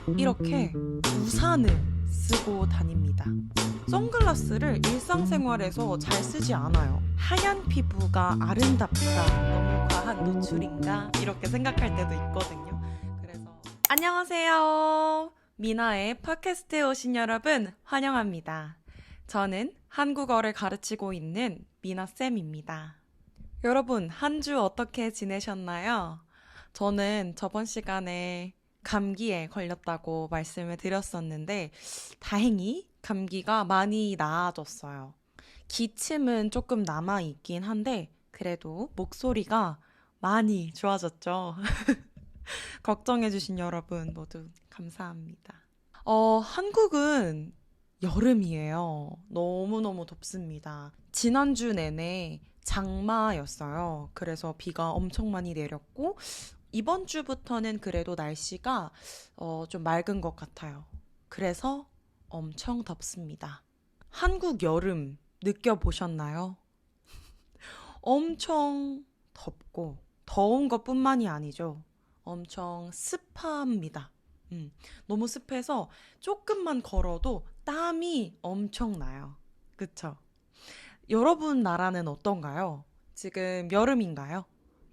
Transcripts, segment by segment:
이렇게 우산을 쓰고 다닙니다. 선글라스를 일상생활에서 잘 쓰지 않아요. 하얀 피부가 아름답다, 너무 과한 노출인가? 이렇게 생각할 때도 있거든요. 그래서 안녕하세요. 미나의 팟캐스트에 오신 여러분 환영합니다. 저는 한국어를 가르치고 있는 미나쌤입니다. 여러분, 한 주 어떻게 지내셨나요? 저는 저번 시간에 감기에 걸렸다고 말씀을 드렸었는데, 다행히 감기가 많이 나아졌어요. 기침은 조금 남아있긴 한데, 그래도 목소리가 많이 좋아졌죠. 걱정해주신 여러분 모두 감사합니다. 한국은 여름이에요. 너무너무 덥습니다. 지난주 내내 장마였어요. 그래서 비가 엄청 많이 내렸고, 이번 주부터는 그래도 날씨가 좀 맑은 것 같아요. 그래서 엄청 덥습니다. 한국 여름 느껴보셨나요? 엄청 덥고, 더운 것뿐만이 아니죠. 엄청 습합니다. 너무 습해서 조금만 걸어도 땀이 엄청 나요. 그쵸? 여러분 나라는 어떤가요? 지금 여름인가요?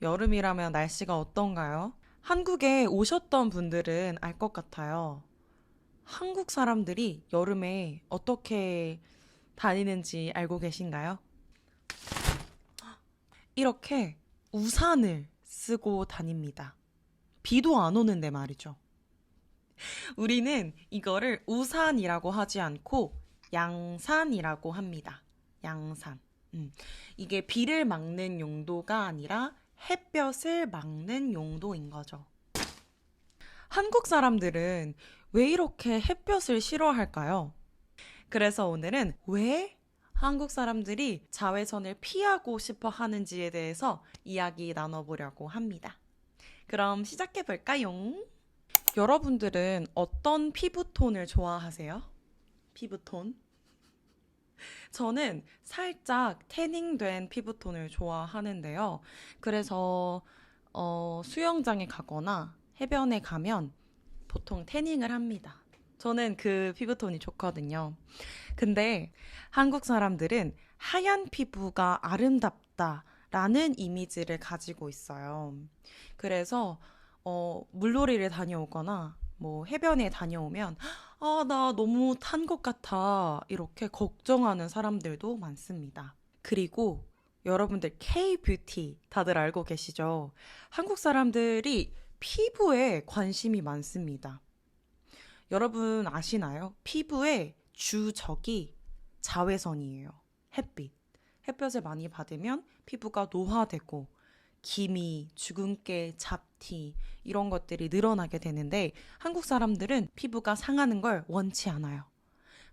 여름이라면 날씨가 어떤가요? 한국에 오셨던 분들은 알 것 같아요. 한국 사람들이 여름에 어떻게 다니는지 알고 계신가요? 이렇게 우산을 쓰고 다닙니다. 비도 안 오는데 말이죠. 우리는 이거를 우산이라고 하지 않고 양산이라고 합니다. 양산. 이게 비를 막는 용도가 아니라 햇볕을 막는 용도인 거죠. 한국 사람들은 왜 이렇게 햇볕을 싫어할까요? 그래서 오늘은 왜 한국 사람들이 자외선을 피하고 싶어 하는지에 대해서 이야기 나눠보려고 합니다. 그럼 시작해 볼까요? 여러분들은 어떤 피부톤을 좋아하세요? 피부톤? 저는 살짝 태닝된 피부톤을 좋아하는데요. 그래서 수영장에 가거나 해변에 가면 보통 태닝을 합니다. 저는 그 피부톤이 좋거든요. 근데 한국 사람들은 하얀 피부가 아름답다라는 이미지를 가지고 있어요. 그래서 물놀이를 다녀오거나 뭐 해변에 다녀오면 나 너무 탄 것 같아. 이렇게 걱정하는 사람들도 많습니다. 그리고 여러분들 K-뷰티 다들 알고 계시죠? 한국 사람들이 피부에 관심이 많습니다. 여러분 아시나요? 피부의 주적이 자외선이에요. 햇빛. 햇볕을 많이 받으면 피부가 노화되고 기미, 주근깨, 잡티 이런 것들이 늘어나게 되는데 한국 사람들은 피부가 상하는 걸 원치 않아요.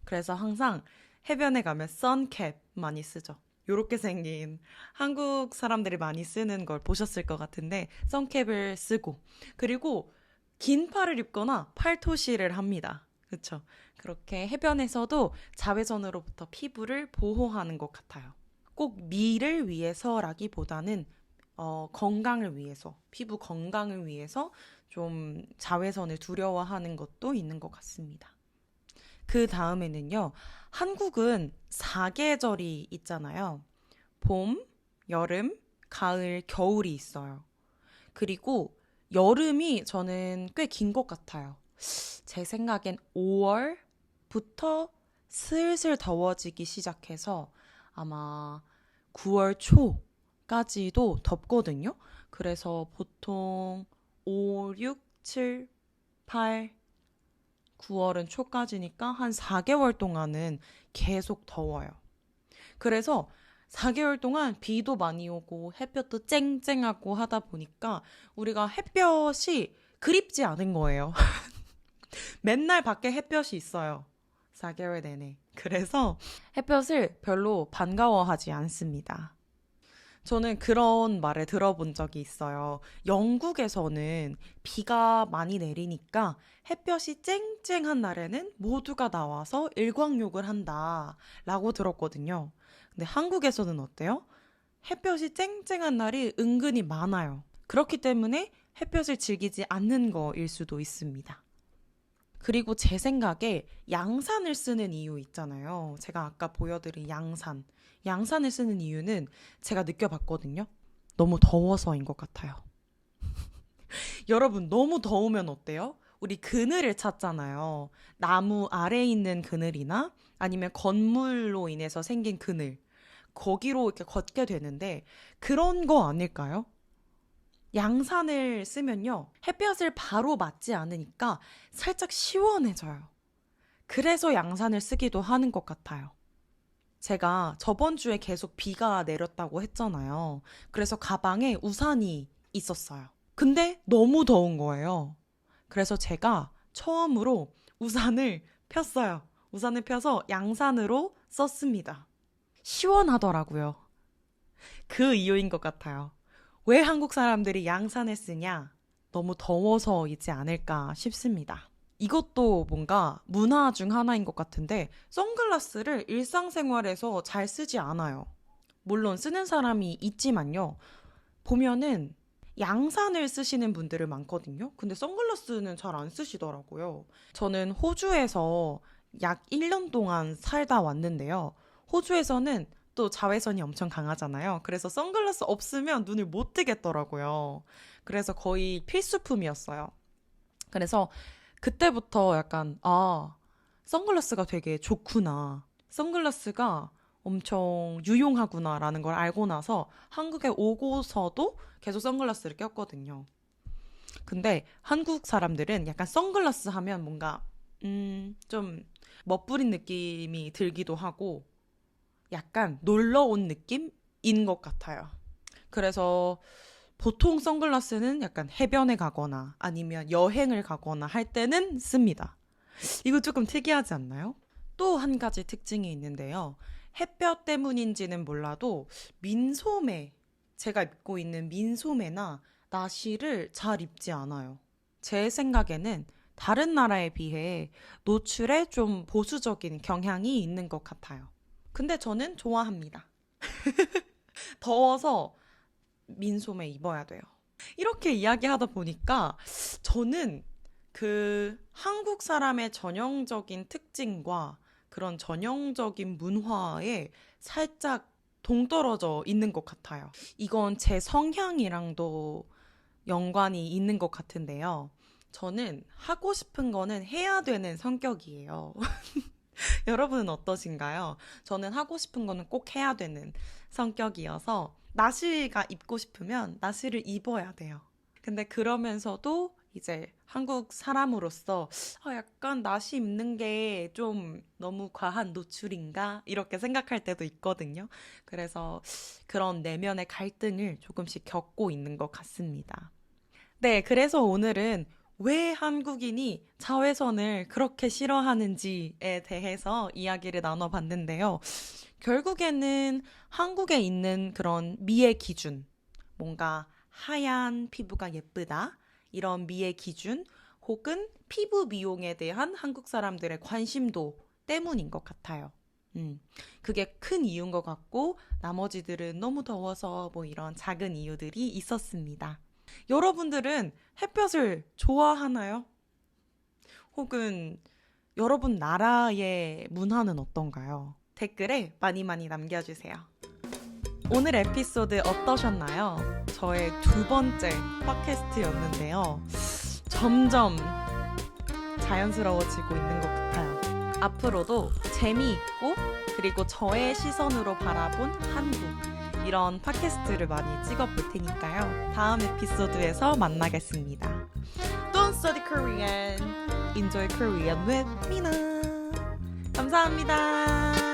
그래서 항상 해변에 가면 선캡 많이 쓰죠. 요렇게 생긴 한국 사람들이 많이 쓰는 걸 보셨을 것 같은데 선캡을 쓰고 그리고 긴 팔을 입거나 팔토시를 합니다. 그렇죠? 그렇게 해변에서도 자외선으로부터 피부를 보호하는 것 같아요. 꼭 미를 위해서라기보다는 건강을 위해서, 피부 건강을 위해서 좀 자외선을 두려워하는 것도 있는 것 같습니다. 그 다음에는요, 한국은 사계절이 있잖아요. 봄, 여름, 가을, 겨울이 있어요. 그리고 여름이 저는 꽤 긴 것 같아요. 제 생각엔 5월부터 슬슬 더워지기 시작해서 아마 9월 초까지도 덥거든요. 그래서 보통 5, 6, 7, 8, 9월은 초까지니까 한 4개월 동안은 계속 더워요. 그래서 4개월 동안 비도 많이 오고 햇볕도 쨍쨍하고 하다 보니까 우리가 햇볕이 그립지 않은 거예요. 맨날 밖에 햇볕이 있어요. 4개월 내내. 그래서 햇볕을 별로 반가워하지 않습니다. 저는 그런 말을 들어본 적이 있어요. 영국에서는 비가 많이 내리니까 햇볕이 쨍쨍한 날에는 모두가 나와서 일광욕을 한다 라고 들었거든요. 근데 한국에서는 어때요? 햇볕이 쨍쨍한 날이 은근히 많아요. 그렇기 때문에 햇볕을 즐기지 않는 거일 수도 있습니다. 그리고 제 생각에 양산을 쓰는 이유 있잖아요. 제가 아까 보여드린 양산. 양산을 쓰는 이유는 제가 느껴봤거든요. 너무 더워서인 것 같아요. 여러분, 너무 더우면 어때요? 우리 그늘을 찾잖아요. 나무 아래에 있는 그늘이나 아니면 건물로 인해서 생긴 그늘. 거기로 이렇게 걷게 되는데 그런 거 아닐까요? 양산을 쓰면요. 햇볕을 바로 맞지 않으니까 살짝 시원해져요. 그래서 양산을 쓰기도 하는 것 같아요. 제가 저번 주에 계속 비가 내렸다고 했잖아요. 그래서 가방에 우산이 있었어요. 근데 너무 더운 거예요. 그래서 제가 처음으로 우산을 폈어요. 우산을 펴서 양산으로 썼습니다. 시원하더라고요. 그 이유인 것 같아요. 왜 한국 사람들이 양산을 쓰냐? 너무 더워서이지 않을까 싶습니다. 이것도 뭔가 문화 중 하나인 것 같은데 선글라스를 일상생활에서 잘 쓰지 않아요. 물론 쓰는 사람이 있지만요. 보면은 양산을 쓰시는 분들을 많거든요. 근데 선글라스는 잘 안 쓰시더라고요. 저는 호주에서 약 1년 동안 살다 왔는데요. 호주에서는 또 자외선이 엄청 강하잖아요. 그래서 선글라스 없으면 눈을 못 뜨겠더라고요. 그래서 거의 필수품이었어요. 그래서 그때부터 약간 선글라스가 되게 좋구나. 선글라스가 엄청 유용하구나라는 걸 알고 나서 한국에 오고서도 계속 선글라스를 꼈거든요. 근데 한국 사람들은 약간 선글라스 하면 뭔가 좀 멋부린 느낌이 들기도 하고 약간 놀러 온 느낌인 것 같아요. 그래서 보통 선글라스는 약간 해변에 가거나 아니면 여행을 가거나 할 때는 씁니다. 이거 조금 특이하지 않나요? 또 한 가지 특징이 있는데요. 햇볕 때문인지는 몰라도 민소매, 제가 입고 있는 민소매나 나시를 잘 입지 않아요. 제 생각에는 다른 나라에 비해 노출에 좀 보수적인 경향이 있는 것 같아요. 근데 저는 좋아합니다. 더워서 민소매 입어야 돼요. 이렇게 이야기하다 보니까 저는 그 한국 사람의 전형적인 특징과 그런 전형적인 문화에 살짝 동떨어져 있는 것 같아요. 이건 제 성향이랑도 연관이 있는 것 같은데요. 저는 하고 싶은 거는 해야 되는 성격이에요. 여러분은 어떠신가요? 저는 하고 싶은 거는 꼭 해야 되는 성격이어서 나시가 입고 싶으면 나시를 입어야 돼요. 근데 그러면서도 이제 한국 사람으로서 약간 나시 입는 게 좀 너무 과한 노출인가? 이렇게 생각할 때도 있거든요. 그래서 그런 내면의 갈등을 조금씩 겪고 있는 것 같습니다. 네, 그래서 오늘은 왜 한국인이 자외선을 그렇게 싫어하는지에 대해서 이야기를 나눠봤는데요. 결국에는 한국에 있는 그런 미의 기준, 뭔가 하얀 피부가 예쁘다, 이런 미의 기준, 혹은 피부 미용에 대한 한국 사람들의 관심도 때문인 것 같아요. 그게 큰 이유인 것 같고, 나머지들은 너무 더워서 뭐 이런 작은 이유들이 있었습니다. 여러분들은 햇볕을 좋아하나요? 혹은 여러분 나라의 문화는 어떤가요? 댓글에 많이 많이 남겨주세요. 오늘 에피소드 어떠셨나요? 저의 두 번째 팟캐스트였는데요. 점점 자연스러워지고 있는 것 같아요. 앞으로도 재미있고 그리고 저의 시선으로 바라본 한국 이런 팟캐스트를 많이 찍어볼 테니까요. 다음 에피소드에서 만나겠습니다. Don't study Korean. Enjoy Korean with Mina. 감사합니다.